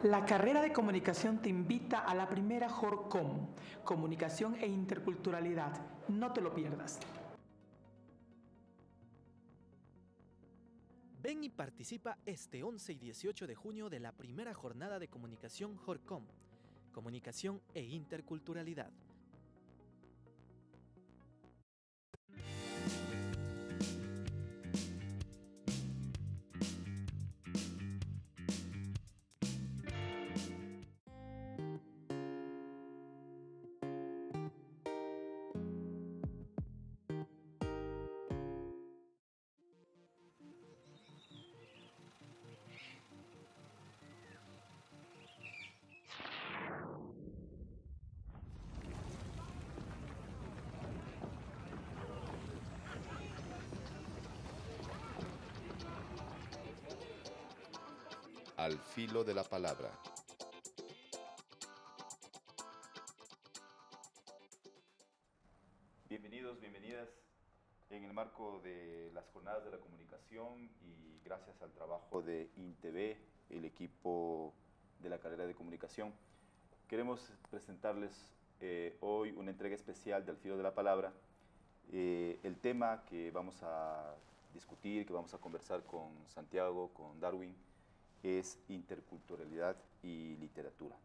La carrera de comunicación te invita a la primera JORCOM, Comunicación e Interculturalidad. No te lo pierdas. Ven y participa este 11 y 18 de junio de la primera jornada de comunicación JORCOM, Comunicación e Interculturalidad. Al filo de la palabra. Bienvenidos, bienvenidas en el marco de las jornadas de la comunicación y gracias al trabajo de INTV, el equipo de la carrera de comunicación. Queremos presentarles hoy una entrega especial de Al filo de la palabra. El tema que vamos a discutir, que vamos a conversar con Santiago, con Darwin, es interculturalidad y literatura.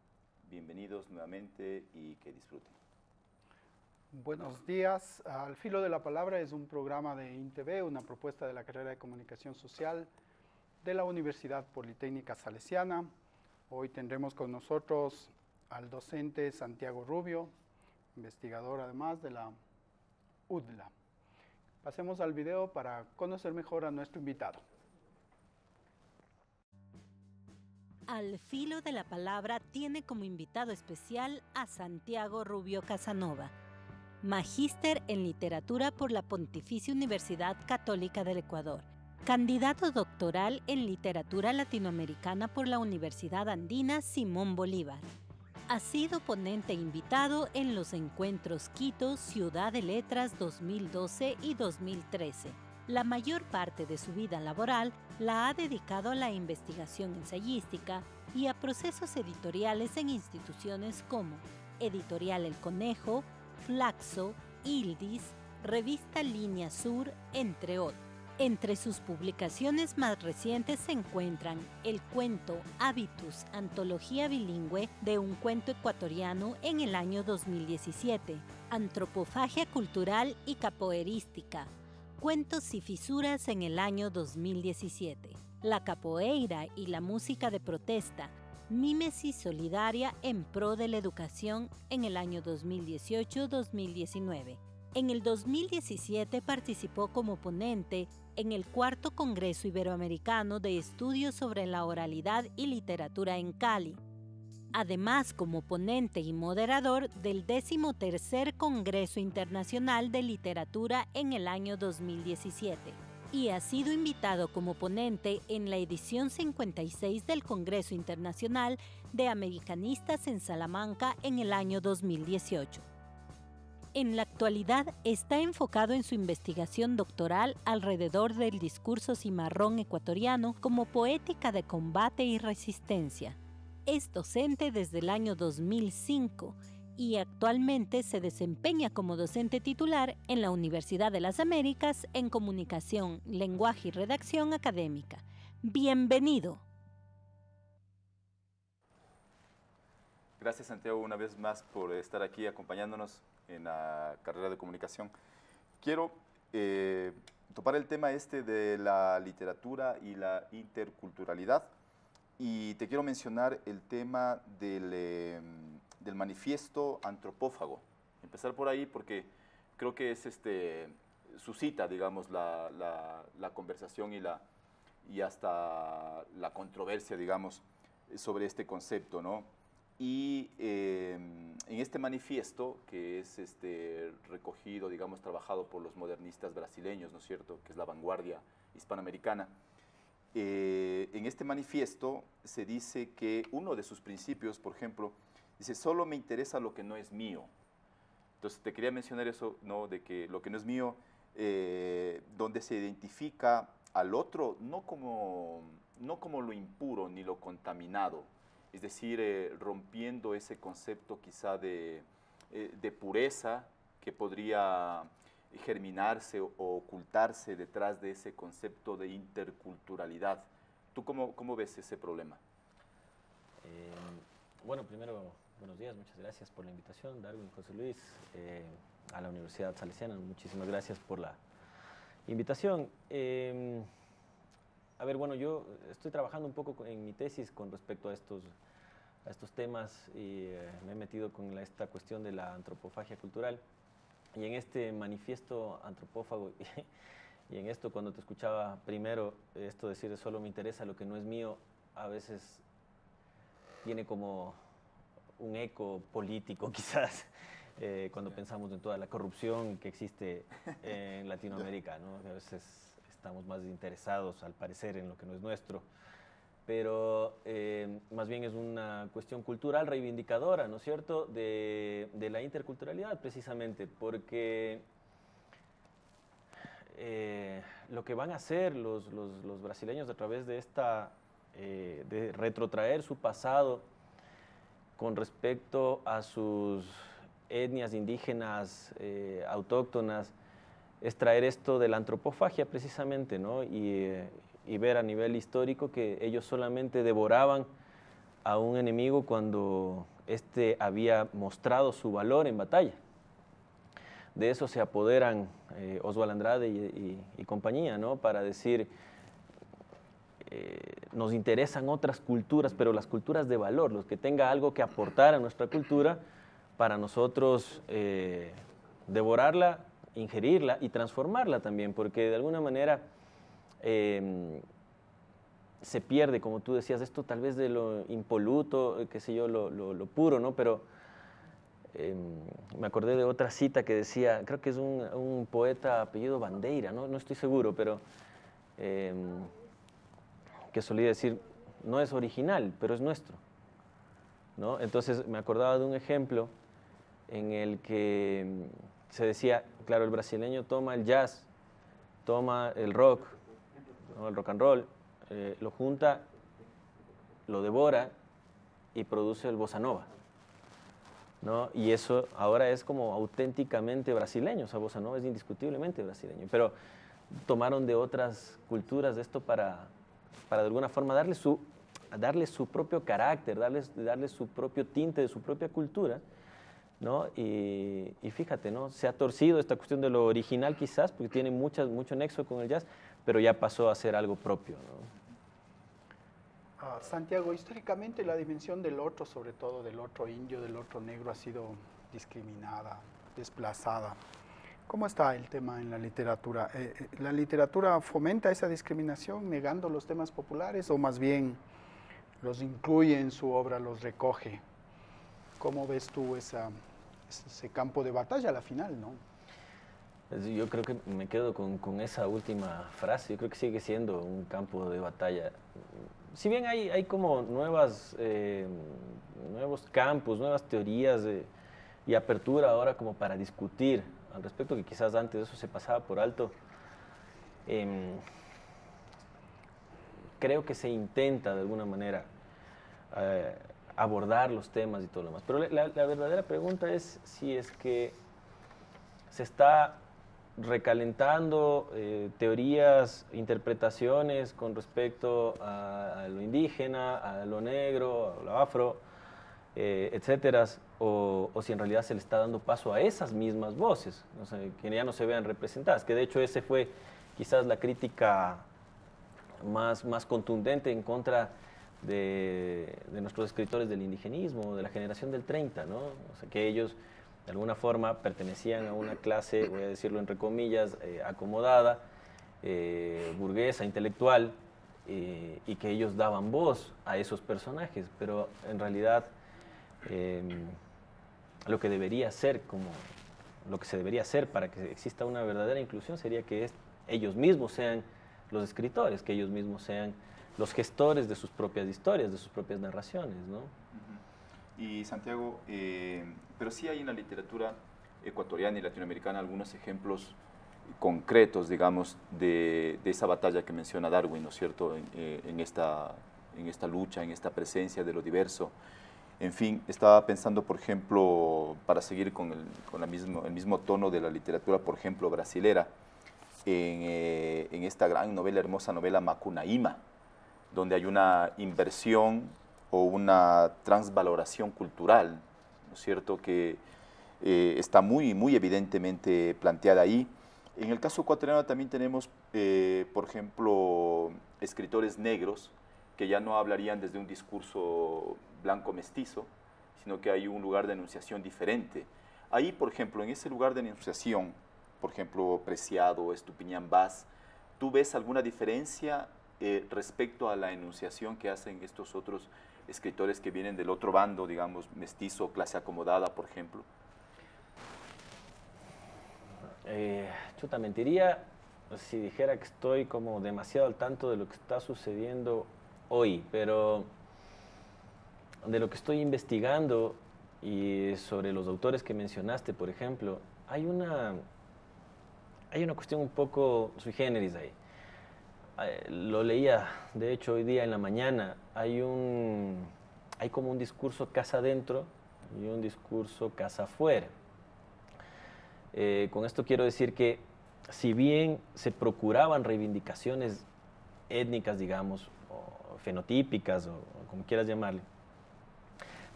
Bienvenidos nuevamente y que disfruten. Buenos días. Al filo de la palabra es un programa de INTV, una propuesta de la carrera de Comunicación Social de la Universidad Politécnica Salesiana. Hoy tendremos con nosotros al docente Santiago Rubio, investigador además de la UDLA. Pasemos al video para conocer mejor a nuestro invitado. Al filo de la palabra tiene como invitado especial a Santiago Rubio Casanova, magíster en literatura por la Pontificia Universidad Católica del Ecuador, candidato doctoral en literatura latinoamericana por la Universidad Andina Simón Bolívar. Ha sido ponente invitado en los encuentros Quito Ciudad de Letras 2012 y 2013. La mayor parte de su vida laboral la ha dedicado a la investigación ensayística y a procesos editoriales en instituciones como Editorial El Conejo, Flaxo, Ildis, Revista Línea Sur, entre otros. Entre sus publicaciones más recientes se encuentran el cuento Hábitus, antología bilingüe de un cuento ecuatoriano en el año 2017, Antropofagia cultural y capoeirística, Cuentos y fisuras en el año 2017, La capoeira y la música de protesta, Mímesis solidaria en pro de la educación en el año 2018-2019. En el 2017 participó como ponente en el Cuarto Congreso Iberoamericano de Estudios sobre la Oralidad y Literatura en Cali. Además, como ponente y moderador del 13º Congreso Internacional de Literatura en el año 2017. Y ha sido invitado como ponente en la edición 56 del Congreso Internacional de Americanistas en Salamanca en el año 2018. En la actualidad está enfocado en su investigación doctoral alrededor del discurso cimarrón ecuatoriano como poética de combate y resistencia. Es docente desde el año 2005 y actualmente se desempeña como docente titular en la Universidad de las Américas en Comunicación, Lenguaje y Redacción Académica. ¡Bienvenido! Gracias, Santiago, una vez más por estar aquí acompañándonos en la carrera de comunicación. Quiero topar el tema de la literatura y la interculturalidad y te quiero mencionar el tema del manifiesto antropófago. Empezar por ahí porque creo que es suscita, digamos, la conversación y hasta la controversia, digamos, sobre este concepto, ¿no? Y en este manifiesto, que es recogido, digamos, trabajado por los modernistas brasileños, ¿no es cierto?, que es la vanguardia hispanoamericana, en este manifiesto se dice que uno de sus principios, por ejemplo, dice, solo me interesa lo que no es mío. Entonces, te quería mencionar eso, ¿no?, de que lo que no es mío, donde se identifica al otro no como lo impuro ni lo contaminado, es decir, rompiendo ese concepto quizá de pureza que podría germinarse o ocultarse detrás de ese concepto de interculturalidad. ¿Tú cómo ves ese problema? Bueno, primero, buenos días, muchas gracias por la invitación, Darwin, José Luis, a la Universidad Salesiana, muchísimas gracias por la invitación. A ver, bueno, yo estoy trabajando un poco en mi tesis con respecto a estos temas y me he metido con esta cuestión de la antropofagia cultural. Y en este manifiesto antropófago, y en esto cuando te escuchaba primero, esto de decir solo me interesa lo que no es mío, a veces tiene como un eco político quizás, cuando pensamos en toda la corrupción que existe en Latinoamérica, ¿no? A veces estamos más interesados, al parecer, en lo que no es nuestro, pero más bien es una cuestión cultural reivindicadora, ¿no es cierto?, de la interculturalidad, precisamente, porque lo que van a hacer los brasileños a través de de retrotraer su pasado con respecto a sus etnias indígenas autóctonas, es traer esto de la antropofagia precisamente, ¿no? Y ver a nivel histórico que ellos solamente devoraban a un enemigo cuando éste había mostrado su valor en batalla. De eso se apoderan Oswald Andrade y compañía, ¿no? Para decir, nos interesan otras culturas, pero las culturas de valor, los que tenga algo que aportar a nuestra cultura, para nosotros devorarla, ingerirla y transformarla también, porque de alguna manera se pierde, como tú decías, esto tal vez de lo impoluto, qué sé yo, lo puro, ¿no? Pero me acordé de otra cita que decía, creo que es un poeta apellido Bandeira, no estoy seguro, pero que solía decir, no es original, pero es nuestro, ¿no? Entonces me acordaba de un ejemplo en el que se decía, claro, el brasileño toma el jazz, toma el rock, ¿no? El rock and roll, lo junta, lo devora y produce el bossa nova, ¿no? Y eso ahora es como auténticamente brasileño, o sea, bossa nova es indiscutiblemente brasileño, pero tomaron de otras culturas de esto para de alguna forma darle su propio carácter, darle su propio tinte de su propia cultura, ¿no? Y fíjate, ¿no? Se ha torcido esta cuestión de lo original quizás, porque tiene mucho nexo con el jazz, pero ya pasó a ser algo propio, ¿no? Santiago, históricamente la dimensión del otro, sobre todo del otro indio, del otro negro, ha sido discriminada, desplazada. ¿Cómo está el tema en la literatura? ¿La literatura fomenta esa discriminación negando los temas populares o más bien los incluye en su obra, los recoge? ¿Cómo ves tú ese campo de batalla a la final, no? Yo creo que me quedo con esa última frase. Yo creo que sigue siendo un campo de batalla. Si bien hay como nuevos campos, nuevas teorías y apertura ahora como para discutir al respecto, que quizás antes eso se pasaba por alto, creo que se intenta de alguna manera abordar los temas y todo lo demás. Pero la verdadera pregunta es si es que se está recalentando teorías, interpretaciones con respecto a lo indígena, a lo negro, a lo afro, etcétera, o si en realidad se le está dando paso a esas mismas voces, o sea, que ya no se vean representadas, que de hecho ese fue quizás la crítica más contundente en contra de nuestros escritores del indigenismo, de la generación del 30, ¿no? O sea, que ellos de alguna forma pertenecían a una clase, voy a decirlo entre comillas, acomodada, burguesa, intelectual, y que ellos daban voz a esos personajes, pero en realidad lo que se debería hacer para que exista una verdadera inclusión sería que ellos mismos sean los escritores, que ellos mismos sean los gestores de sus propias historias, de sus propias narraciones, ¿no? Y Santiago, pero sí hay en la literatura ecuatoriana y latinoamericana algunos ejemplos concretos, digamos, de esa batalla que menciona Darwin, ¿no es cierto?, en esta en esta lucha, en esta presencia de lo diverso. En fin, estaba pensando, por ejemplo, para seguir con el mismo tono de la literatura, por ejemplo, brasilera, en esta gran novela, hermosa novela Macunaíma, donde hay una inversión o una transvaloración cultural, ¿no es cierto?, que está muy, muy evidentemente planteada ahí. En el caso ecuatoriano también tenemos, por ejemplo, escritores negros que ya no hablarían desde un discurso blanco mestizo, sino que hay un lugar de enunciación diferente. Ahí, por ejemplo, en ese lugar de enunciación, por ejemplo, Preciado, Estupiñán Vaz, ¿tú ves alguna diferencia respecto a la enunciación que hacen estos otros escritores que vienen del otro bando, digamos, mestizo, clase acomodada, por ejemplo? Chuta, mentiría si dijera que estoy como demasiado al tanto de lo que está sucediendo hoy, pero de lo que estoy investigando y sobre los autores que mencionaste, por ejemplo, hay una cuestión un poco sui generis ahí. Lo leía, de hecho, hoy día en la mañana. Hay como un discurso casa adentro y un discurso casa afuera. Con esto quiero decir que si bien se procuraban reivindicaciones étnicas, digamos, o fenotípicas, o como quieras llamarle,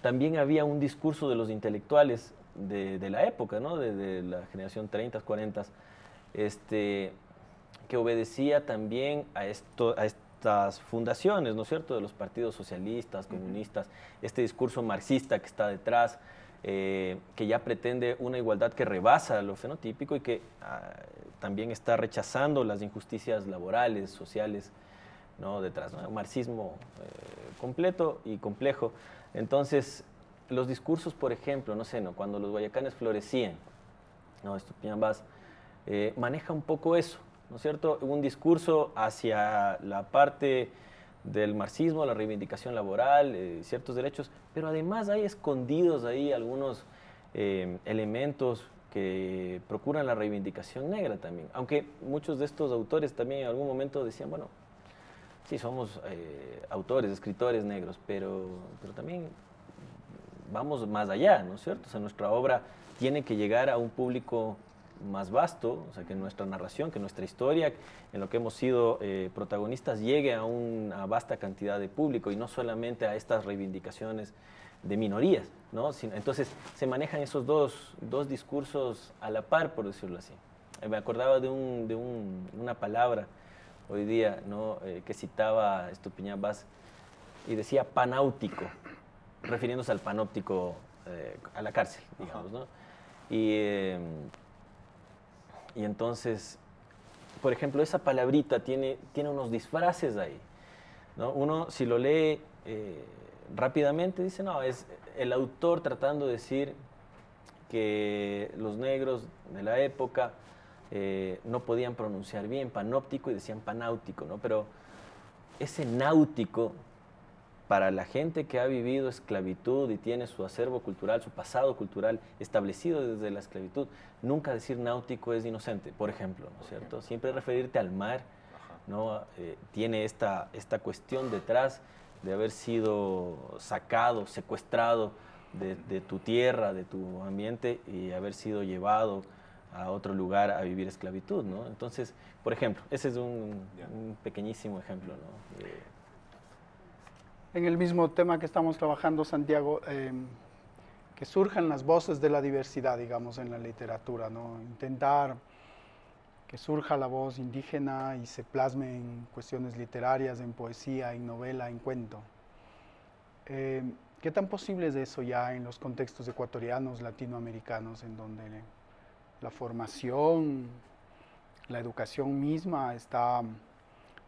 también había un discurso de los intelectuales de la época, ¿no? de la generación 30, 40, que obedecía también a estas fundaciones, ¿no es cierto?, de los partidos socialistas, comunistas, este discurso marxista que está detrás, que ya pretende una igualdad que rebasa lo fenotípico y que también está rechazando las injusticias laborales, sociales, ¿no?, detrás, ¿no? Un marxismo completo y complejo. Entonces, los discursos, por ejemplo, no sé, ¿no?, cuando los guayacanes florecían, ¿no?, Estupiñán Vaz, maneja un poco eso, ¿no es cierto?, un discurso hacia la parte del marxismo, la reivindicación laboral, ciertos derechos, pero además hay escondidos ahí algunos elementos que procuran la reivindicación negra también, aunque muchos de estos autores también en algún momento decían, bueno, sí, somos autores, escritores negros, pero también vamos más allá, ¿no es cierto? O sea, nuestra obra tiene que llegar a un público más vasto, o sea, que nuestra narración, que nuestra historia, en lo que hemos sido protagonistas, llegue a una vasta cantidad de público y no solamente a estas reivindicaciones de minorías, ¿no? Entonces, se manejan esos dos discursos a la par, por decirlo así. Me acordaba de una palabra hoy día, ¿no?, que citaba Estupiñán Vaz y decía panáutico, refiriéndose al panóptico, a la cárcel, digamos, ¿no? Y entonces, por ejemplo, esa palabrita tiene unos disfraces ahí, ¿no? Uno, si lo lee rápidamente, dice, no, es el autor tratando de decir que los negros de la época no podían pronunciar bien panóptico y decían panáutico, ¿no? Pero ese náutico, para la gente que ha vivido esclavitud y tiene su acervo cultural, su pasado cultural establecido desde la esclavitud, nunca decir náutico es inocente, por ejemplo, ¿no es cierto? Siempre referirte al mar, ¿no? Tiene esta cuestión detrás de haber sido sacado, secuestrado de tu tierra, de tu ambiente y haber sido llevado a otro lugar a vivir esclavitud, ¿no? Entonces, por ejemplo, ese es un pequeñísimo ejemplo, ¿no? En el mismo tema que estamos trabajando, Santiago, que surjan las voces de la diversidad, digamos, en la literatura, ¿no? Intentar que surja la voz indígena y se plasme en cuestiones literarias, en poesía, en novela, en cuento. ¿Qué tan posible es eso ya en los contextos ecuatorianos, latinoamericanos, en donde la formación, la educación misma está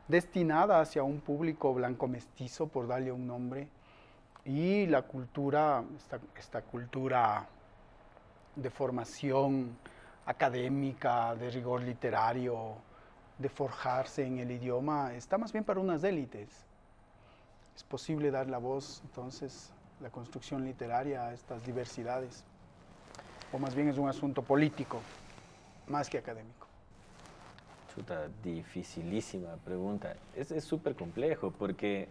destinada hacia un público blanco mestizo, por darle un nombre, y la cultura, esta cultura de formación académica, de rigor literario, de forjarse en el idioma, está más bien para unas élites? ¿Es posible dar la voz, entonces, la construcción literaria a estas diversidades? ¿O más bien es un asunto político, más que académico? Chuta, dificilísima pregunta. Es súper complejo porque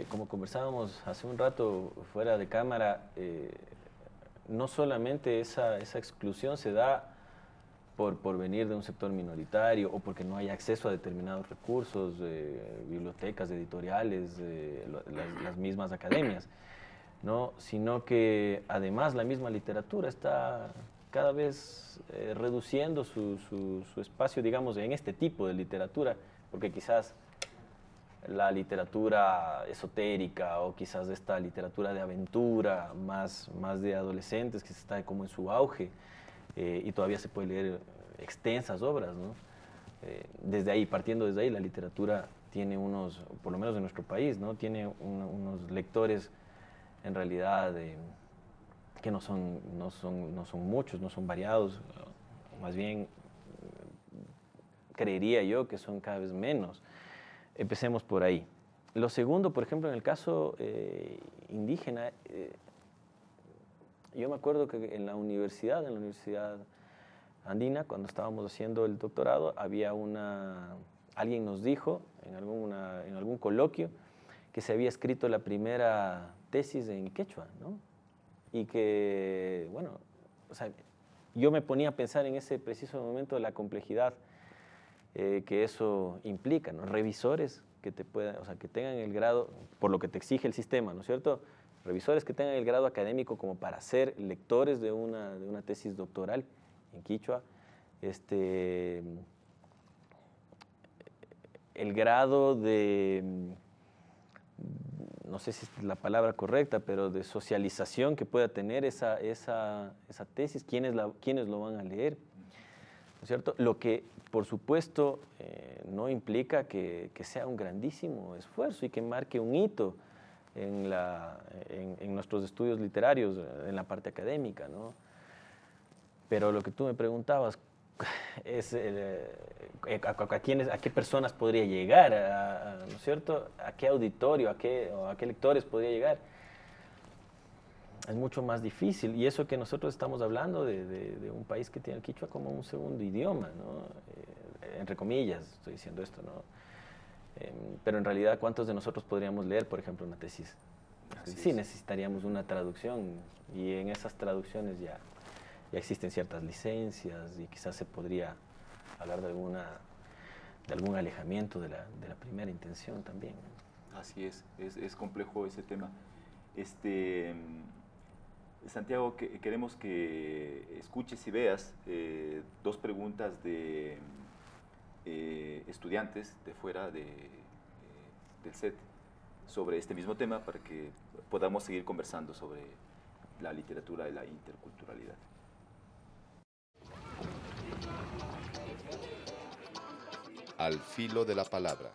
como conversábamos hace un rato fuera de cámara, no solamente esa exclusión se da por venir de un sector minoritario o porque no hay acceso a determinados recursos, bibliotecas, editoriales, las mismas academias, ¿no? Sino que además la misma literatura está cada vez reduciendo su espacio, digamos, en este tipo de literatura, porque quizás la literatura esotérica o quizás esta literatura de aventura, más de adolescentes, que está como en su auge, y todavía se puede leer extensas obras, ¿no? Desde ahí, partiendo desde ahí, la literatura tiene unos, por lo menos en nuestro país, ¿no? Tiene unos lectores en realidad que no son muchos, no son variados, más bien creería yo que son cada vez menos. Empecemos por ahí. Lo segundo, por ejemplo, en el caso indígena, yo me acuerdo que en la universidad andina, cuando estábamos haciendo el doctorado, había alguien nos dijo en algún coloquio que se había escrito la primera tesis en quechua, ¿no? Y que, bueno, o sea, yo me ponía a pensar en ese preciso momento la complejidad que eso implica, ¿no? Revisores que que tengan el grado, por lo que te exige el sistema, ¿no es cierto? Revisores que tengan el grado académico como para ser lectores de una tesis doctoral en quichua, el grado de, no sé si es la palabra correcta, pero de socialización que pueda tener esa tesis, quiénes lo van a leer, ¿no es cierto? Lo que, por supuesto, no implica que sea un grandísimo esfuerzo y que marque un hito en nuestros estudios literarios, en la parte académica, ¿no? Pero lo que tú me preguntabas es a qué personas podría llegar, ¿no es cierto? ¿A qué auditorio, a qué lectores podría llegar? Es mucho más difícil, y eso que nosotros estamos hablando de un país que tiene el quichua como un segundo idioma, ¿no? Entre comillas estoy diciendo esto, ¿no? Pero en realidad, ¿cuántos de nosotros podríamos leer, por ejemplo, una tesis? Sí, necesitaríamos una traducción, y en esas traducciones ya existen ciertas licencias, y quizás se podría hablar de algún alejamiento de la primera intención también, ¿no? Así es complejo ese tema. Santiago, queremos que escuches y veas dos preguntas de estudiantes de fuera del set sobre este mismo tema para que podamos seguir conversando sobre la literatura y la interculturalidad. Al filo de la palabra.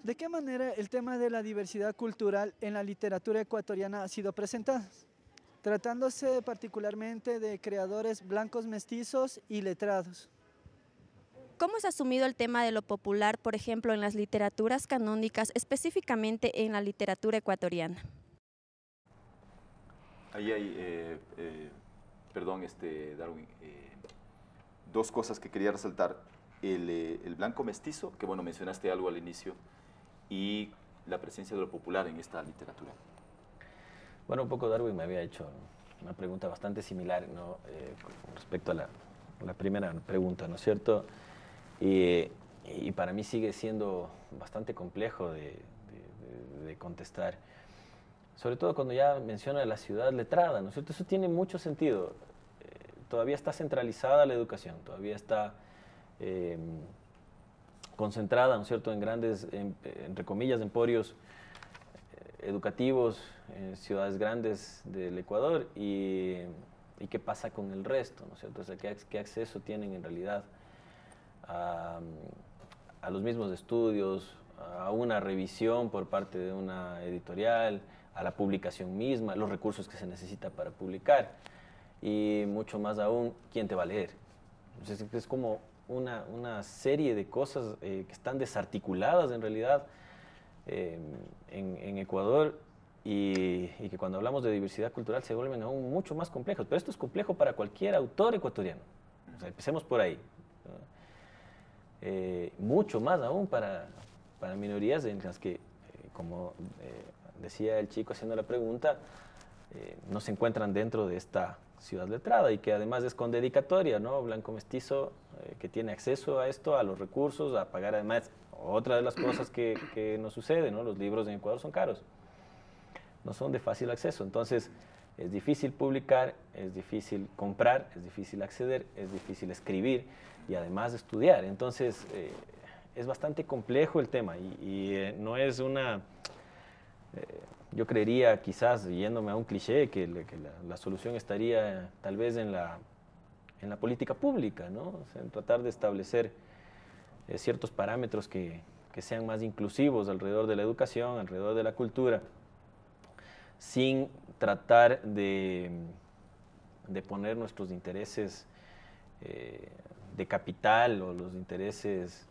¿De qué manera el tema de la diversidad cultural en la literatura ecuatoriana ha sido presentado? Tratándose particularmente de creadores blancos mestizos y letrados. ¿Cómo se ha asumido el tema de lo popular, por ejemplo, en las literaturas canónicas, específicamente en la literatura ecuatoriana? Ahí hay, perdón, Darwin, dos cosas que quería resaltar. El blanco mestizo, que bueno, mencionaste algo al inicio, y la presencia de lo popular en esta literatura. Bueno, un poco Darwin me había hecho una pregunta bastante similar, ¿no? Con respecto a la primera pregunta, ¿no es cierto? Y para mí sigue siendo bastante complejo de contestar, sobre todo cuando ya menciona la ciudad letrada, ¿no es cierto? Eso tiene mucho sentido. Todavía está centralizada la educación, todavía está concentrada, ¿no es cierto?, en grandes, entre comillas, emporios educativos en ciudades grandes del Ecuador, y qué pasa con el resto, ¿no es cierto? O sea, ¿qué acceso tienen en realidad a los mismos estudios, a una revisión por parte de una editorial, a la publicación misma, los recursos que se necesita para publicar, y mucho más aún, ¿quién te va a leer? Entonces, es como una serie de cosas que están desarticuladas en realidad en Ecuador, y que cuando hablamos de diversidad cultural se vuelven aún mucho más complejos. Pero esto es complejo para cualquier autor ecuatoriano. O sea, empecemos por ahí, ¿no? mucho más aún para minorías en las que, como decía el chico haciendo la pregunta, no se encuentran dentro de esta ciudad letrada y que además es con dedicatoria, ¿no? Blanco mestizo que tiene acceso a esto, a los recursos, a pagar además. Otra de las cosas que nos sucede, ¿no? Los libros en Ecuador son caros, no son de fácil acceso, entonces es difícil publicar, es difícil comprar, es difícil acceder, es difícil escribir y además estudiar. Entonces es bastante complejo el tema y no es una... yo creería, quizás, yéndome a un cliché, que la solución estaría tal vez en la política pública, ¿no? O sea, en tratar de establecer ciertos parámetros que sean más inclusivos alrededor de la educación, alrededor de la cultura, sin tratar de poner nuestros intereses de capital o los intereses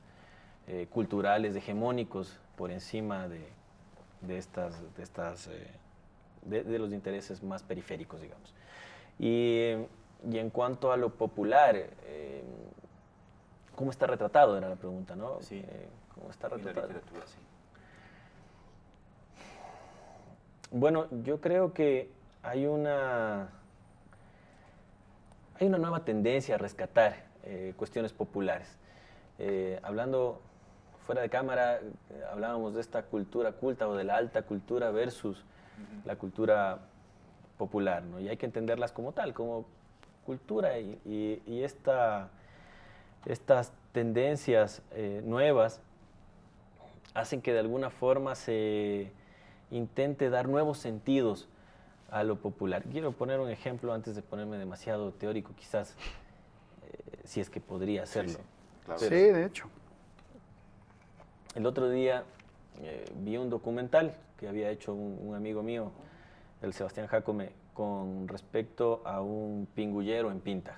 culturales hegemónicos por encima de los intereses más periféricos, digamos. Y en cuanto a lo popular, ¿cómo está retratado? Era la pregunta, ¿no? Sí. ¿Cómo está retratado? La literatura, sí. Bueno, yo creo que hay una nueva tendencia a rescatar cuestiones populares. Hablando fuera de cámara, hablábamos de esta cultura culta o de la alta cultura versus la cultura popular, ¿no? Y hay que entenderlas como tal, como cultura y estas tendencias nuevas hacen que de alguna forma se intente dar nuevos sentidos a lo popular. Quiero poner un ejemplo antes de ponerme demasiado teórico, quizás, si es que podría hacerlo. Sí, claro. Sí, de hecho. El otro día vi un documental que había hecho un amigo mío, el Sebastián Jacome, con respecto a un pingullero en Pintaj.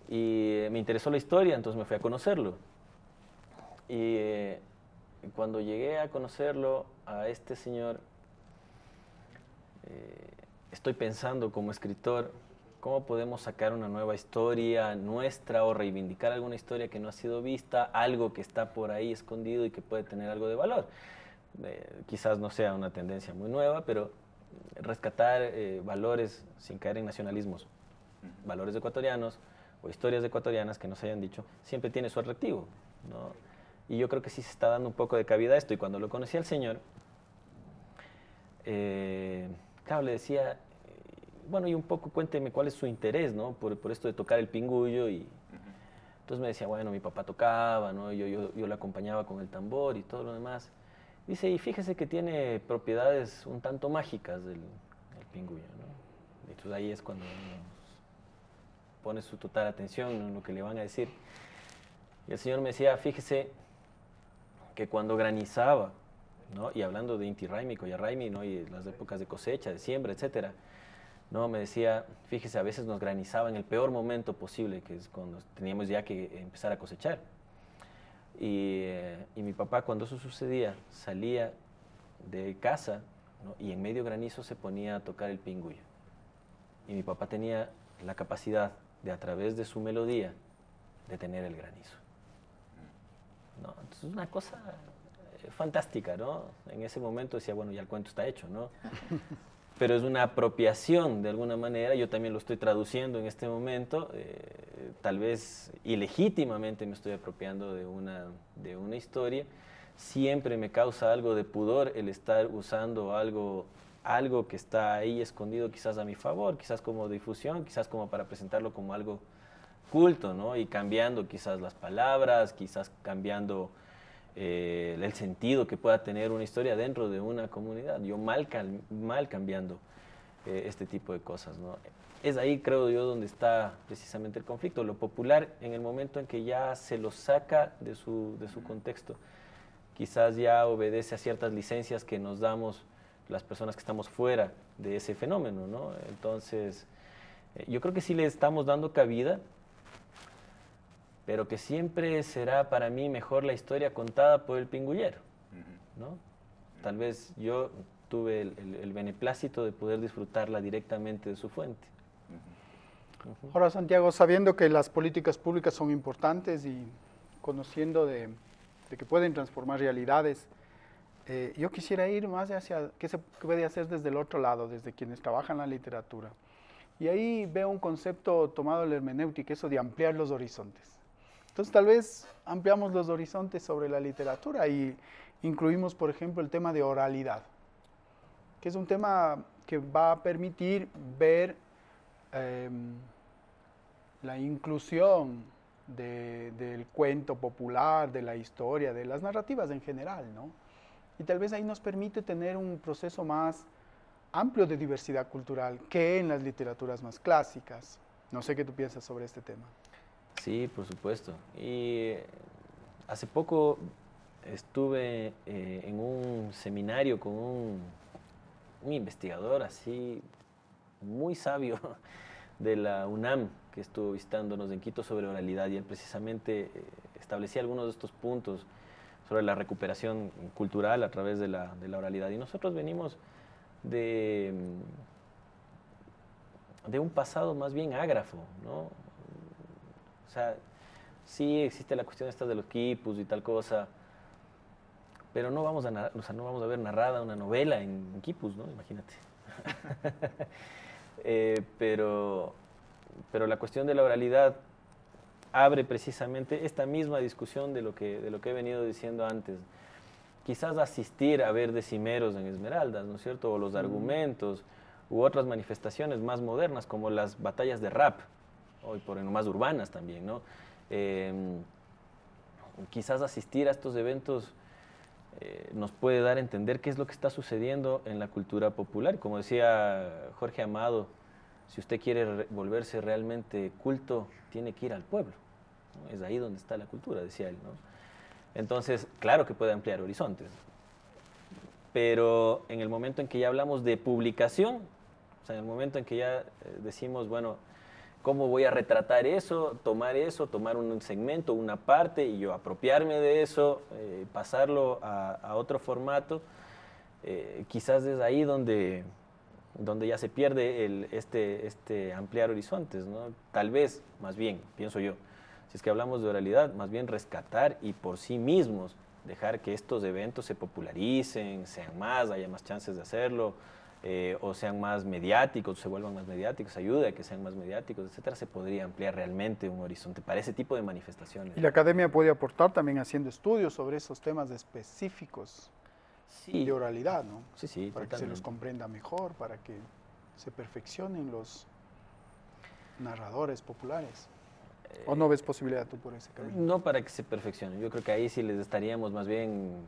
Y me interesó la historia, entonces me fui a conocerlo. Y cuando llegué a conocerlo, a este señor, estoy pensando como escritor, ¿cómo podemos sacar una nueva historia nuestra o reivindicar alguna historia que no ha sido vista, algo que está por ahí escondido y que puede tener algo de valor? Quizás no sea una tendencia muy nueva, pero rescatar valores sin caer en nacionalismos, valores ecuatorianos o historias ecuatorianas que nos hayan dicho, siempre tiene su atractivo, ¿no? Y yo creo que sí se está dando un poco de cabida a esto. Y cuando lo conocí al señor, claro, le decía, bueno, y un poco cuénteme cuál es su interés, ¿no? Por esto de tocar el pingullo. Y entonces me decía, bueno, mi papá tocaba, ¿no? Yo le acompañaba con el tambor y todo lo demás. Dice, y fíjese que tiene propiedades un tanto mágicas el pingullo, ¿no? Y entonces ahí es cuando pone su total atención en lo que le van a decir. Y el señor me decía, fíjese que cuando granizaba, ¿no? Y hablando de Inti Raymi, Coyarraymi, ¿no? Y las épocas de cosecha, de siembra, etcétera, ¿no? Me decía, fíjese, a veces nos granizaba en el peor momento posible, que es cuando teníamos ya que empezar a cosechar. Y mi papá, cuando eso sucedía, salía de casa, ¿no? Y en medio granizo se ponía a tocar el pingullo. Y mi papá tenía la capacidad de, a través de su melodía, detener el granizo, ¿no? Entonces es una cosa fantástica, ¿no? En ese momento decía, bueno, ya el cuento está hecho, ¿no? Pero es una apropiación de alguna manera, yo también lo estoy traduciendo en este momento, tal vez ilegítimamente me estoy apropiando de una historia, siempre me causa algo de pudor el estar usando algo que está ahí escondido quizás a mi favor, quizás como difusión, quizás como para presentarlo como algo culto, ¿no? Y cambiando quizás las palabras, quizás cambiando el sentido que pueda tener una historia dentro de una comunidad. Yo mal cambiando este tipo de cosas, ¿no? Es ahí, creo yo, donde está precisamente el conflicto. Lo popular, en el momento en que ya se lo saca de su contexto, quizás ya obedece a ciertas licencias que nos damos las personas que estamos fuera de ese fenómeno, ¿no? Entonces, yo creo que sí le estamos dando cabida, pero que siempre será para mí mejor la historia contada por el pingullero, ¿no? Tal vez yo tuve el beneplácito de poder disfrutarla directamente de su fuente. Ahora, Santiago, sabiendo que las políticas públicas son importantes y conociendo de que pueden transformar realidades, yo quisiera ir más hacia qué se puede hacer desde el otro lado, desde quienes trabajan la literatura. Y ahí veo un concepto tomado de la hermenéutica, eso de ampliar los horizontes. Entonces tal vez ampliamos los horizontes sobre la literatura y incluimos, por ejemplo, el tema de oralidad, que es un tema que va a permitir ver la inclusión del cuento popular, de la historia, de las narrativas en general, ¿no? Y tal vez ahí nos permite tener un proceso más amplio de diversidad cultural que en las literaturas más clásicas. No sé qué tú piensas sobre este tema. Sí, por supuesto. Y hace poco estuve en un seminario con un investigador así muy sabio de la UNAM que estuvo visitándonos en Quito sobre oralidad, y él precisamente establecía algunos de estos puntos sobre la recuperación cultural a través de la oralidad. Y nosotros venimos de un pasado más bien ágrafo, ¿no? O sea, sí existe la cuestión esta de los quipus y tal cosa, pero no vamos a ver narrada una novela en quipus, ¿no? Imagínate. Pero la cuestión de la oralidad abre precisamente esta misma discusión de lo que he venido diciendo antes. Quizás asistir a ver decimeros en Esmeraldas, ¿no es cierto? O los argumentos, u otras manifestaciones más modernas, como las batallas de rap, hoy por hoy más urbanas también, ¿no? Quizás asistir a estos eventos nos puede dar a entender qué es lo que está sucediendo en la cultura popular. Como decía Jorge Amado, si usted quiere volverse realmente culto, tiene que ir al pueblo, ¿no? Es ahí donde está la cultura, decía él, ¿no? Entonces, claro que puede ampliar horizontes, pero en el momento en que ya hablamos de publicación, o sea, en el momento en que ya decimos, bueno, ¿cómo voy a retratar eso, tomar un segmento, una parte, y yo apropiarme de eso, pasarlo a otro formato? Quizás es ahí donde ya se pierde este ampliar horizontes, ¿no? Tal vez, más bien, pienso yo, si es que hablamos de oralidad, más bien rescatar y por sí mismos dejar que estos eventos se popularicen, sean más, haya más chances de hacerlo, o sean más mediáticos, se vuelvan más mediáticos, ayude a que sean más mediáticos, etcétera. Se podría ampliar realmente un horizonte para ese tipo de manifestaciones. Y la academia puede aportar también haciendo estudios sobre esos temas específicos, sí, de oralidad, ¿no? Sí, sí, para totalmente. Que se los comprenda mejor, para que se perfeccionen los narradores populares. ¿O no ves posibilidad tú por ese camino? No para que se perfeccionen. Yo creo que ahí sí les estaríamos más bien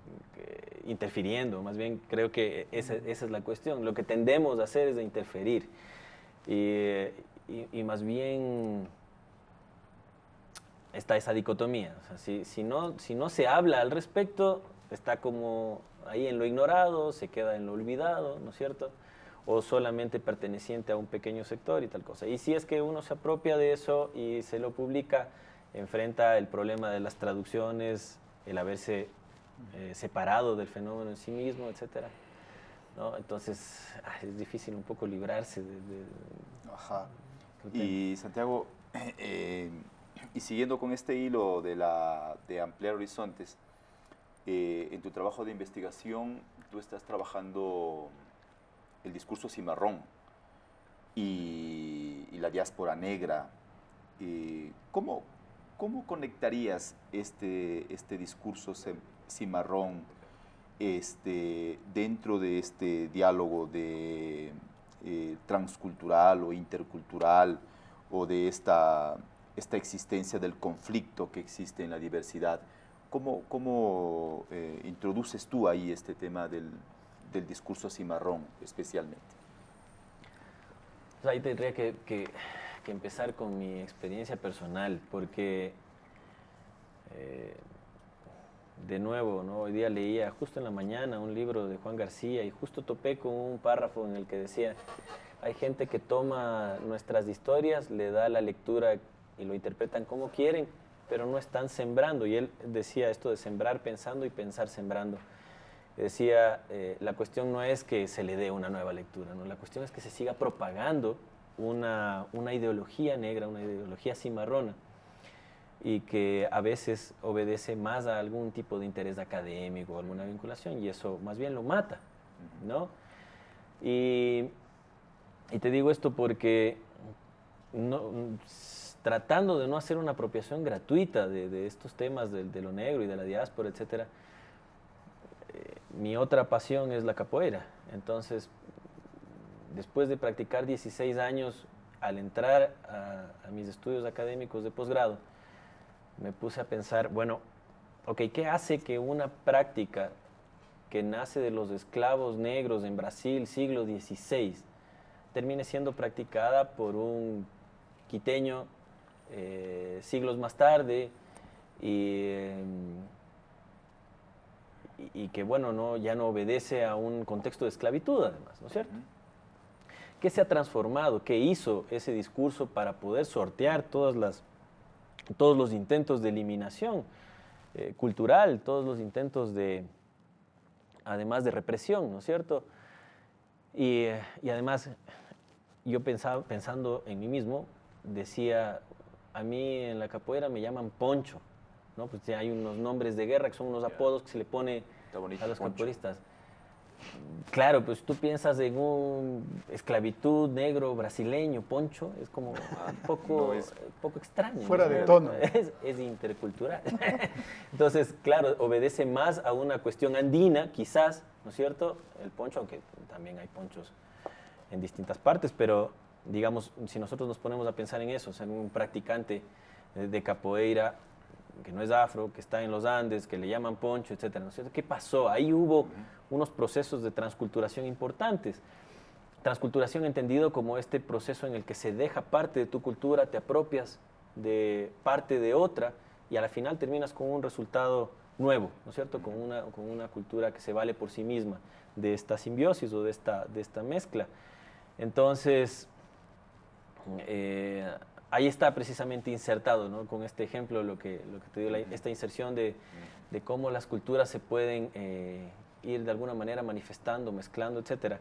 interfiriendo. Más bien creo que esa es la cuestión. Lo que tendemos a hacer es de interferir. Y más bien está esa dicotomía. O sea, si no se habla al respecto, está como ahí en lo ignorado, se queda en lo olvidado, ¿no es cierto? O solamente perteneciente a un pequeño sector y tal cosa. Y si es que uno se apropia de eso y se lo publica, enfrenta el problema de las traducciones, el haberse separado del fenómeno en sí mismo, etcétera, ¿no? Entonces es difícil un poco librarse Ajá. Y Santiago, y siguiendo con este hilo de ampliar horizontes, en tu trabajo de investigación tú estás trabajando el discurso cimarrón y la diáspora negra. ¿Cómo conectarías este discurso cimarrón dentro de este diálogo de transcultural o intercultural, o de esta existencia del conflicto que existe en la diversidad? ¿Cómo introduces tú ahí este tema del discurso cimarrón especialmente? Ahí tendría que empezar con mi experiencia personal, porque de nuevo, ¿no? Hoy día leía justo en la mañana un libro de Juan García y justo topé con un párrafo en el que decía: hay gente que toma nuestras historias, le da la lectura y lo interpretan como quieren, pero no están sembrando. Y él decía esto de sembrar pensando y pensar sembrando. Decía, la cuestión no es que se le dé una nueva lectura, ¿no? La cuestión es que se siga propagando una ideología negra, una ideología cimarrona. y que a veces obedece más a algún tipo de interés académico o alguna vinculación, y eso más bien lo mata, ¿no? Y te digo esto porque tratando de no hacer una apropiación gratuita de estos temas de lo negro y de la diáspora, etcétera, mi otra pasión es la capoeira. Entonces, después de practicar 16 años, al entrar a mis estudios académicos de posgrado, me puse a pensar, bueno, ok, ¿qué hace que una práctica que nace de los esclavos negros en Brasil, siglo XVI, termine siendo practicada por un quiteño siglos más tarde y que, bueno, ya no obedece a un contexto de esclavitud, además, ¿no es cierto? ¿Qué se ha transformado? ¿Qué hizo ese discurso para poder sortear todos los intentos de eliminación cultural, todos los intentos además de represión, ¿no es cierto? Y además, yo pensando en mí mismo, decía, a mí en la capoeira me llaman Poncho, ¿no? Pues ya hay unos nombres de guerra que son unos apodos que se le pone a los capoeiristas. Claro, pues tú piensas en un esclavitud negro brasileño, Poncho, es como un poco extraño. Fuera de tono. Es intercultural. Entonces, claro, obedece más a una cuestión andina, quizás, ¿no es cierto? El poncho, aunque también hay ponchos en distintas partes, pero digamos, si nosotros nos ponemos a pensar en eso, o sea, en un practicante de capoeira que no es afro, que está en los Andes, que le llaman poncho, etcétera, ¿no es cierto? ¿Qué pasó? Ahí hubo unos procesos de transculturación importantes. Transculturación entendido como este proceso en el que se deja parte de tu cultura, te apropias de parte de otra y a la final terminas con un resultado nuevo, ¿no es cierto? Con una cultura que se vale por sí misma de esta simbiosis o de esta mezcla. Entonces, ahí está precisamente insertado, ¿no? Con este ejemplo, lo que te dio esta inserción de cómo las culturas se pueden ir de alguna manera manifestando, mezclando, etcétera.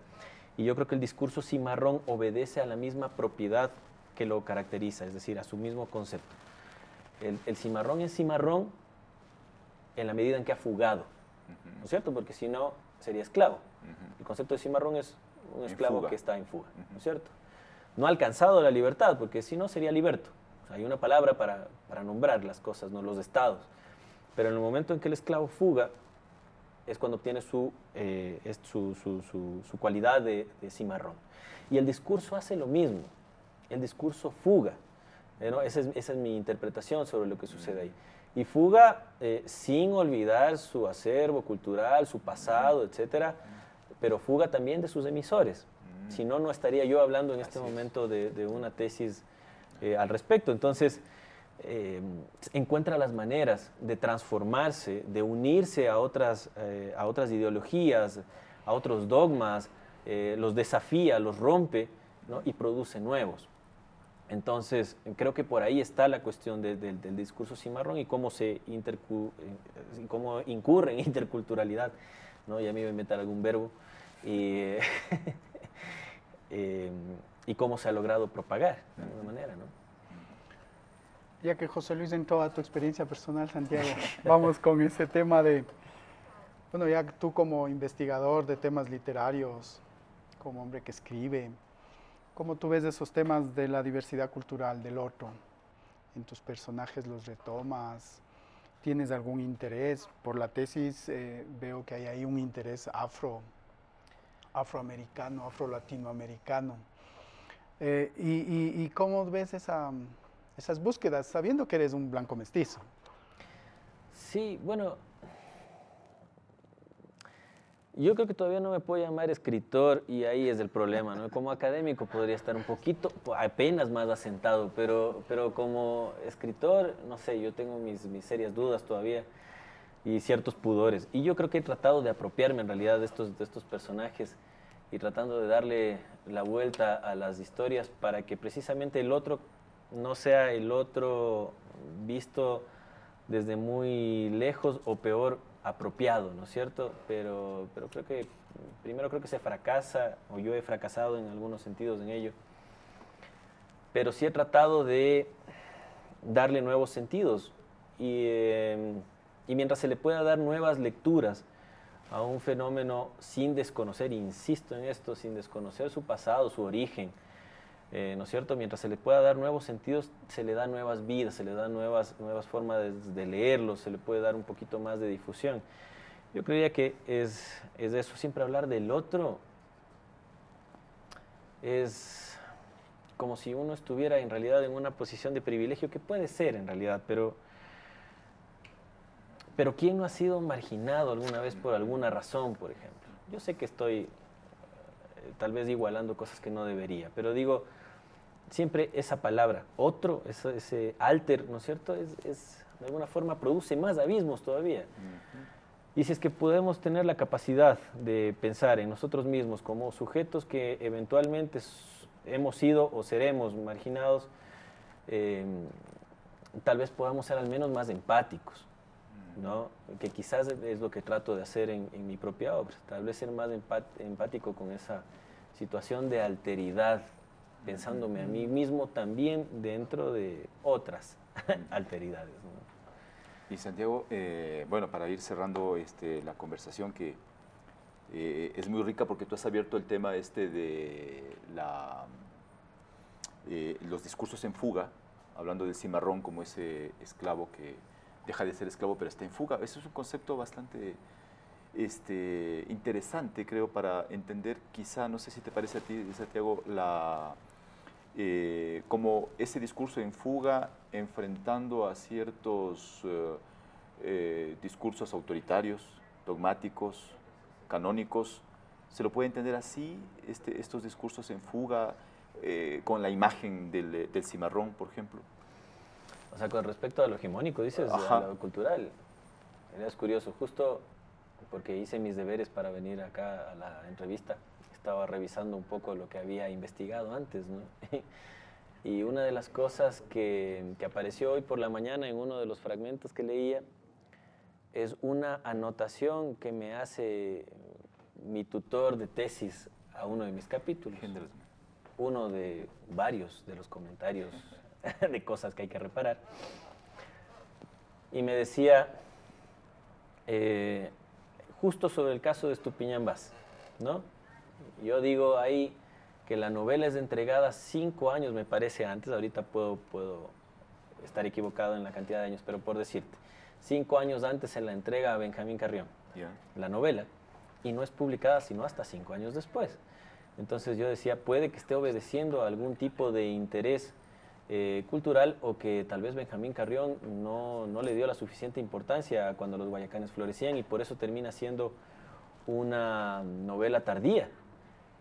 Y yo creo que el discurso cimarrón obedece a la misma propiedad que lo caracteriza, es decir, a su mismo concepto. El cimarrón es cimarrón en la medida en que ha fugado, ¿no es cierto? Porque si no, sería esclavo. El concepto de cimarrón es un esclavo que está en fuga, ¿no es cierto? No ha alcanzado la libertad, porque si no sería liberto. O sea, hay una palabra para nombrar las cosas, ¿no? Los estados. Pero en el momento en que el esclavo fuga, es cuando obtiene su cualidad de cimarrón. Y el discurso hace lo mismo. El discurso fuga, ¿no? Esa es mi interpretación sobre lo que sucede ahí. Y fuga sin olvidar su acervo cultural, su pasado, etcétera, pero fuga también de sus emisores. Si no, no estaría yo hablando en este momento de una tesis al respecto. Entonces, encuentra las maneras de transformarse, de unirse a otras ideologías, a otros dogmas, los desafía, los rompe, ¿no? Y produce nuevos. Entonces, creo que por ahí está la cuestión del discurso cimarrón y cómo cómo incurre en interculturalidad, ¿no? Ya me iba a inventar algún verbo. Y cómo se ha logrado propagar de alguna manera, ¿no? Ya que José Luis, en toda tu experiencia personal, Santiago, vamos con ese tema bueno, ya tú como investigador de temas literarios, como hombre que escribe, ¿cómo tú ves esos temas de la diversidad cultural, del otro? ¿En tus personajes los retomas? ¿Tienes algún interés? Por la tesis veo que hay ahí un interés afroamericano, afro-latinoamericano. ¿Y cómo ves esas búsquedas, sabiendo que eres un blanco mestizo? Sí, bueno, yo creo que todavía no me puedo llamar escritor y ahí es el problema, ¿no? Como académico podría estar un poquito, apenas más asentado, pero como escritor, no sé, yo tengo mis serias dudas todavía y ciertos pudores. Y yo creo que he tratado de apropiarme en realidad de estos personajes y tratando de darle la vuelta a las historias para que precisamente el otro no sea el otro visto desde muy lejos o peor, apropiado, ¿no es cierto? Pero creo que, primero creo que se fracasa, o yo he fracasado en algunos sentidos en ello, pero sí he tratado de darle nuevos sentidos y mientras se le pueda dar nuevas lecturas a un fenómeno sin desconocer, insisto en esto, sin desconocer su pasado, su origen, ¿no es cierto? Mientras se le pueda dar nuevos sentidos, se le da nuevas vidas, se le da nuevas formas de leerlo, se le puede dar un poquito más de difusión. Yo creía que es eso, siempre hablar del otro es como si uno estuviera en realidad en una posición de privilegio, que puede ser en realidad, pero ¿quién no ha sido marginado alguna vez por alguna razón, por ejemplo? Yo sé que estoy tal vez igualando cosas que no debería, pero digo, siempre esa palabra, otro, ese alter, ¿no es cierto? De alguna forma produce más abismos todavía. Y si es que podemos tener la capacidad de pensar en nosotros mismos como sujetos que eventualmente hemos sido o seremos marginados, tal vez podamos ser al menos más empáticos, ¿no? Que quizás es lo que trato de hacer en mi propia obra, tal vez ser más empático con esa situación de alteridad, pensándome a mí mismo también dentro de otras alteridades, ¿no? Y Santiago, bueno, para ir cerrando la conversación, que es muy rica porque tú has abierto el tema de los discursos en fuga, hablando del cimarrón como ese esclavo que deja de ser esclavo pero está en fuga. Eso es un concepto bastante interesante, creo, para entender quizá, no sé si te parece a ti, Santiago, como ese discurso en fuga enfrentando a ciertos discursos autoritarios, dogmáticos, canónicos. ¿Se lo puede entender así, estos discursos en fuga, con la imagen del cimarrón, por ejemplo? O sea, con respecto a lo hegemónico, dices, a lo cultural. Es curioso, justo porque hice mis deberes para venir acá a la entrevista, estaba revisando un poco lo que había investigado antes, ¿no? Y una de las cosas que apareció hoy por la mañana en uno de los fragmentos que leía es una anotación que me hace mi tutor de tesis a uno de mis capítulos. Uno de varios de los comentarios de cosas que hay que reparar. Y me decía, justo sobre el caso de Estupiñán Bass, ¿no? Yo digo ahí que la novela es entregada 5 años, me parece, antes. Ahorita puedo estar equivocado en la cantidad de años, pero por decirte, 5 años antes se la entrega a Benjamín Carrión, la novela, y no es publicada sino hasta 5 años después. Entonces yo decía, puede que esté obedeciendo a algún tipo de interés cultural, o que tal vez Benjamín Carrión no le dio la suficiente importancia cuando los guayacanes florecían, y por eso termina siendo una novela tardía.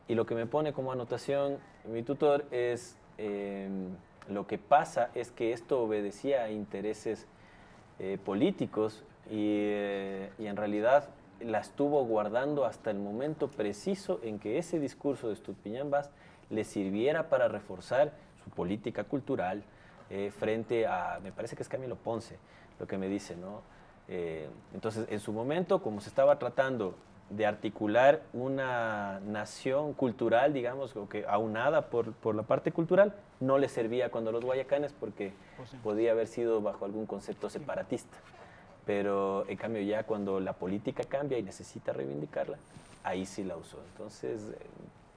Y lo que me pone como anotación mi tutor es, lo que pasa es que esto obedecía a intereses políticos y en realidad la estuvo guardando hasta el momento preciso en que ese discurso de Estupiñán Bass le sirviera para reforzar su política cultural frente a, me parece que es Camilo Ponce, lo que me dice, ¿no? Entonces, en su momento, como se estaba tratando de articular una nación cultural, digamos, o que aunada por la parte cultural, no le servía cuando los guayacanes, porque podía haber sido bajo algún concepto separatista. Pero en cambio ya cuando la política cambia y necesita reivindicarla, ahí sí la usó. Entonces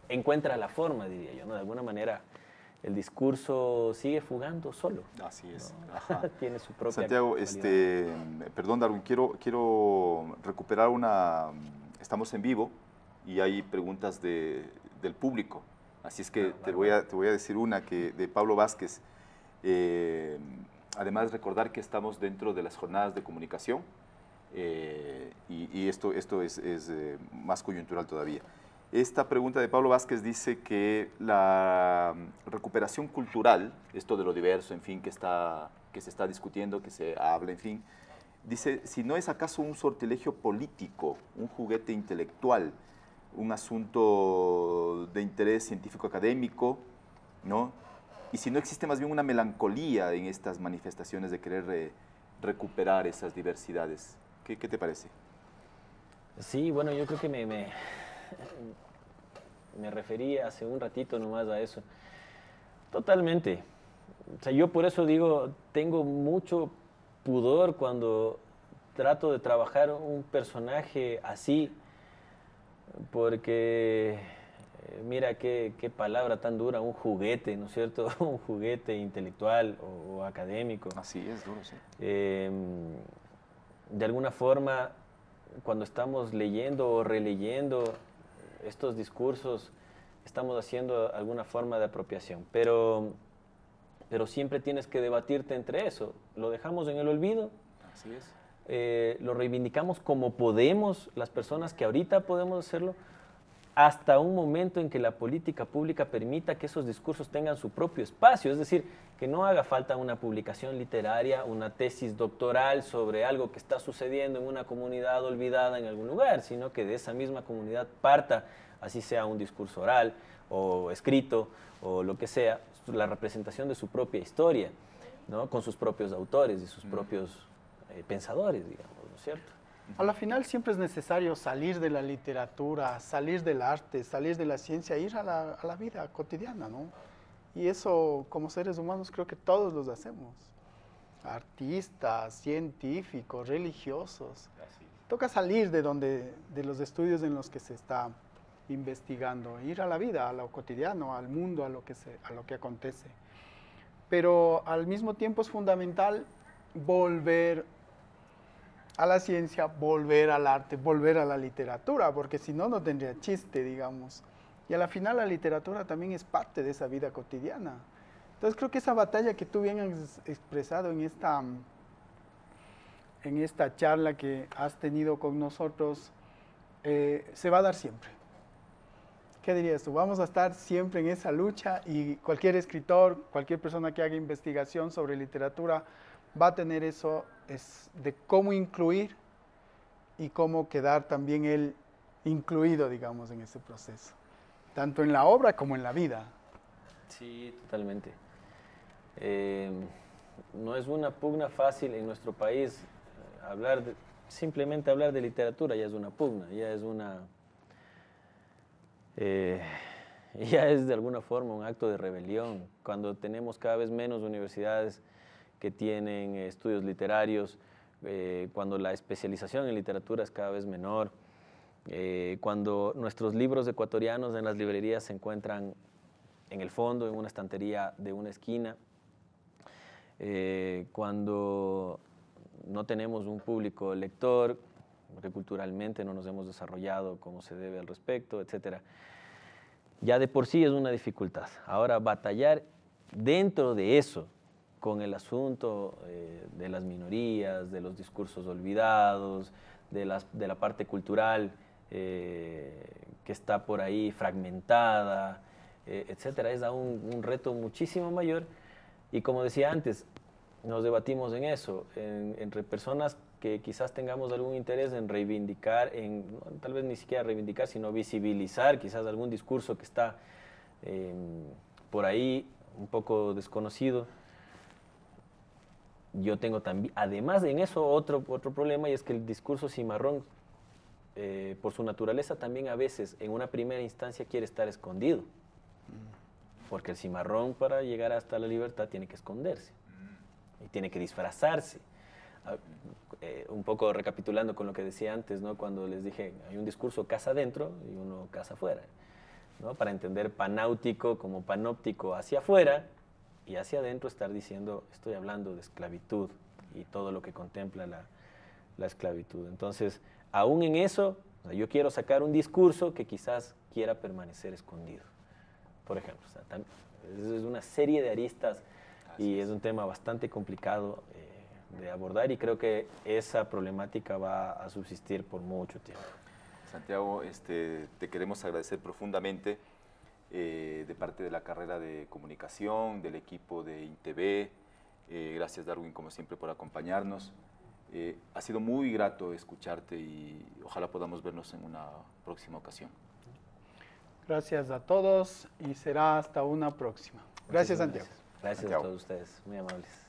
encuentra la forma, diría yo, ¿no? De alguna manera el discurso sigue fugando solo. Así es. ¿No? Tiene su propia Santiago, perdón, Darwin, quiero recuperar una... Estamos en vivo y hay preguntas del público. Así es que te voy a decir una de Pablo Vázquez. Además, recordar que estamos dentro de las jornadas de comunicación y esto es más coyuntural todavía. Esta pregunta de Pablo Vázquez dice que la recuperación cultural, esto de lo diverso, en fin, que se está discutiendo, que se habla, en fin, dice, si no es acaso un sortilegio político, un juguete intelectual, un asunto de interés científico-académico, ¿no? Y si no existe más bien una melancolía en estas manifestaciones de querer recuperar esas diversidades. ¿Qué te parece? Sí, bueno, yo creo que me refería hace un ratito nomás a eso. Totalmente. O sea, yo por eso digo, tengo mucho pudor cuando trato de trabajar un personaje así, porque mira qué palabra tan dura, un juguete, ¿no es cierto? Un juguete intelectual o académico. Así es, duro, sí. De alguna forma, cuando estamos leyendo o releyendo estos discursos, estamos haciendo alguna forma de apropiación, pero siempre tienes que debatirte entre eso. Lo dejamos en el olvido. Así es. Lo reivindicamos como podemos, las personas que ahorita podemos hacerlo, hasta un momento en que la política pública permita que esos discursos tengan su propio espacio, es decir, que no haga falta una publicación literaria, una tesis doctoral sobre algo que está sucediendo en una comunidad olvidada en algún lugar, sino que de esa misma comunidad parta, así sea un discurso oral o escrito o lo que sea, la representación de su propia historia, ¿no? Con sus propios autores y sus propios pensadores, digamos, ¿no es cierto? A la final siempre es necesario salir de la literatura, salir del arte, salir de la ciencia, ir a la vida cotidiana, ¿no? Y eso, como seres humanos, creo que todos los hacemos. Artistas, científicos, religiosos. Toca salir de los estudios en los que se está investigando, ir a la vida, a lo cotidiano, al mundo, a lo que acontece. Pero al mismo tiempo es fundamental volver a la ciencia, volver al arte, volver a la literatura, porque si no, no tendría chiste, digamos. Y a la final la literatura también es parte de esa vida cotidiana. Entonces creo que esa batalla que tú bien has expresado en esta charla que has tenido con nosotros, se va a dar siempre. ¿Qué dirías tú? Vamos a estar siempre en esa lucha y cualquier escritor, cualquier persona que haga investigación sobre literatura va a tener eso de cómo incluir y cómo quedar también él incluido, digamos, en ese proceso, tanto en la obra como en la vida. Sí, totalmente. No es una pugna fácil en nuestro país. Simplemente hablar de literatura ya es una pugna, ya es de alguna forma un acto de rebelión. Cuando tenemos cada vez menos universidades que tienen estudios literarios, cuando la especialización en literatura es cada vez menor, cuando nuestros libros ecuatorianos en las librerías se encuentran en el fondo, en una estantería de una esquina, cuando no tenemos un público lector, porque culturalmente no nos hemos desarrollado como se debe al respecto, etc. Ya de por sí es una dificultad. Ahora, batallar dentro de eso, con el asunto de las minorías, de los discursos olvidados, de la parte cultural que está por ahí fragmentada, etcétera, es aún un reto muchísimo mayor. Y como decía antes, nos debatimos en eso, entre personas que quizás tengamos algún interés en reivindicar, tal vez ni siquiera reivindicar, sino visibilizar quizás algún discurso que está por ahí un poco desconocido. Yo tengo también, además en eso, otro problema, y es que el discurso cimarrón, por su naturaleza, también a veces, en una primera instancia, quiere estar escondido. Porque el cimarrón, para llegar hasta la libertad, tiene que esconderse. Y tiene que disfrazarse. Un poco recapitulando con lo que decía antes, ¿no? Cuando les dije, hay un discurso casa adentro y uno casa afuera, ¿no? Para entender panáutico como panóptico hacia afuera, y hacia adentro estar diciendo, estoy hablando de esclavitud y todo lo que contempla la esclavitud. Entonces, aún en eso, o sea, yo quiero sacar un discurso que quizás quiera permanecer escondido, por ejemplo. O sea, es una serie de aristas y es un tema bastante complicado de abordar, y creo que esa problemática va a subsistir por mucho tiempo. Santiago, te queremos agradecer profundamente de parte de la carrera de comunicación, del equipo de INTV. Gracias, Darwin, como siempre, por acompañarnos. Ha sido muy grato escucharte y ojalá podamos vernos en una próxima ocasión. Gracias a todos y será hasta una próxima. Gracias, Santiago. Gracias Santiago. A todos ustedes, muy amables.